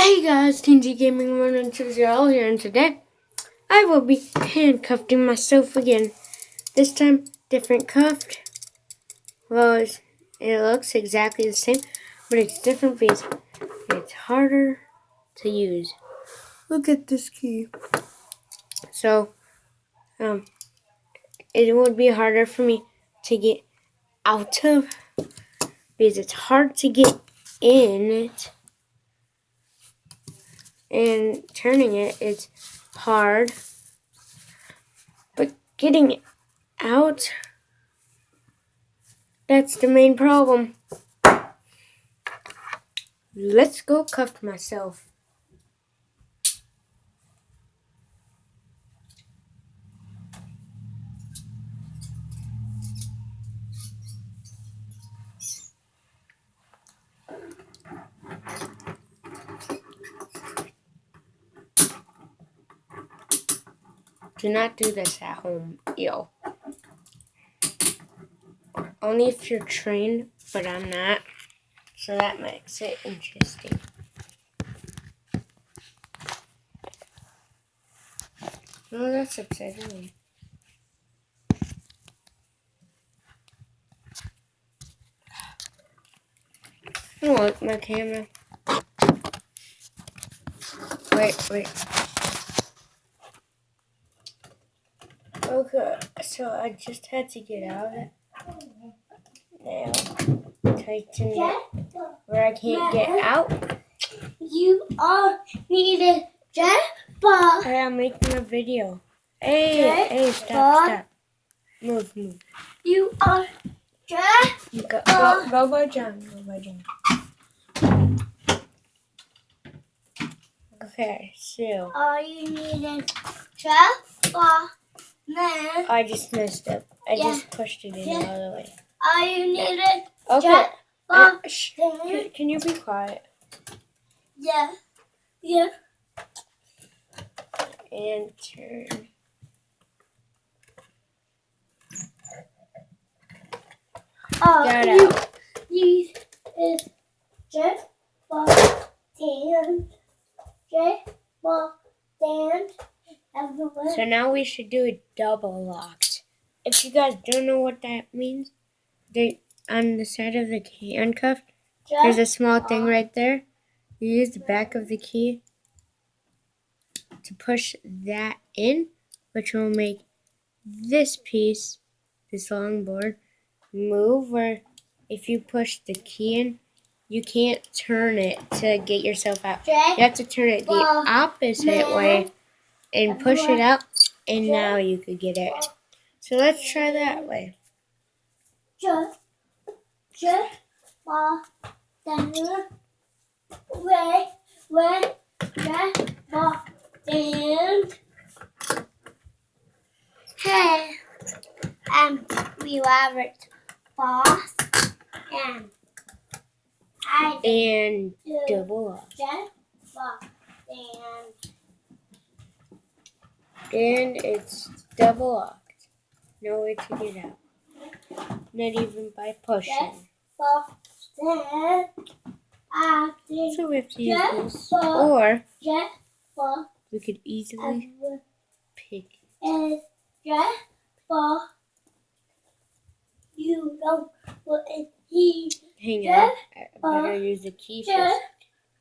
Hey guys, TNG Gaming 120 here, and today I will be handcuffing myself again. This time, different cuffed. Well, it looks exactly the same, but it's different because it's harder to use. Look at this key. So, it would be harder for me to get out of because it's hard to get in it, and turning it is hard. But getting it out, that's the main problem. Let's go cuff myself. Do not do this at home, yo. Only if you're trained, but I'm not. So that makes it interesting. Oh, that's exciting. Oh, look, my camera. Wait. Okay, so I just had to get out of it. Now, tighten it where I can't get out. You all need a jetpack. Hey, I'm making a video. Hey, stop. Move. You are Go by John. Okay, so. You need a jetpack. Then I just messed up. I just pushed it in all the way. You need a Okay. jetpack. Can you be quiet? Yeah. And turn. Get out. Use is jetpack stand everywhere. So now we should do a double locked. If you guys don't know what that means, on the side of the handcuff, there's a small thing right there. You use the back of the key to push that in, which will make this piece, this long board, move, where if you push the key in, you can't turn it to get yourself out. You have to turn it the opposite way and push it out, and now you could get it. So let's try that way. Hey, we love it, boss, And double up. And it's double locked. No way to get out. Not even by pushing. So we have to use this. Or we could easily pick it. You don't put it here. Hang on. I better use the key first.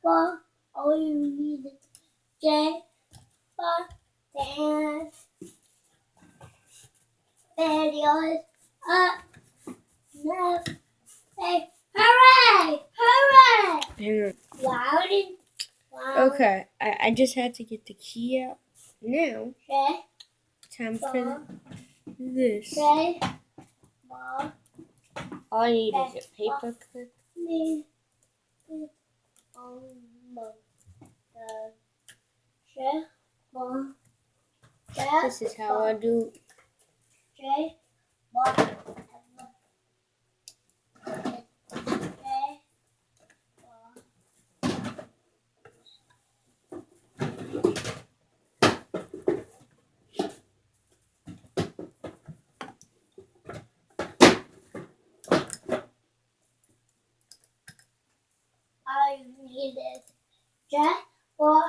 All you need is jetpack and videos up. Now, say hooray! Hang on. Loud. Okay, I just had to get the key out. Now, time for this. All I need is a paper clip. This is how I do. All you need is jetpack. for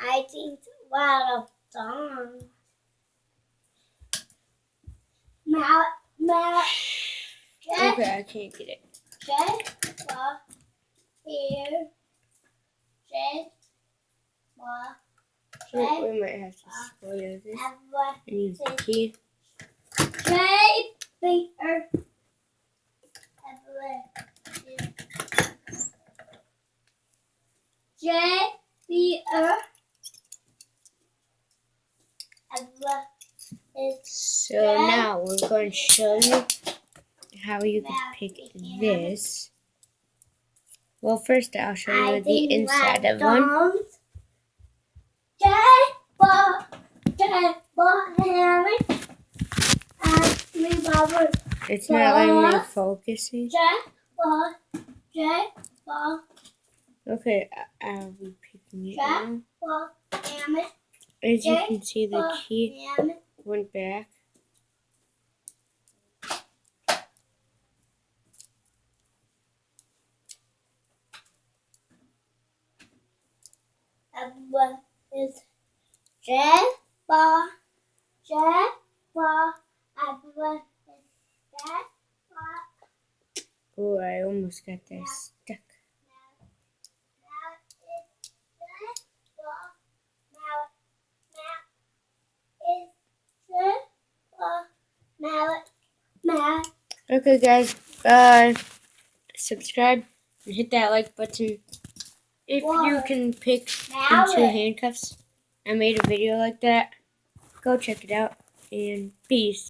I think a lot of songs. Mallet, J Okay, I can't get it. for here, J for We might have to spoil this and use the key. J B So now we're going to show you how you can pick this. Well, first I'll show you the inside of one. J for hammer and revolver. It's not letting me focusing. J for Okay, I'll be picking it now. for hammer. As you can see, the key went back. Is J for Oh, I almost got that stuck. Okay, guys, subscribe and hit that like button if you can pick into handcuffs. I made a video like that. Go check it out, and peace.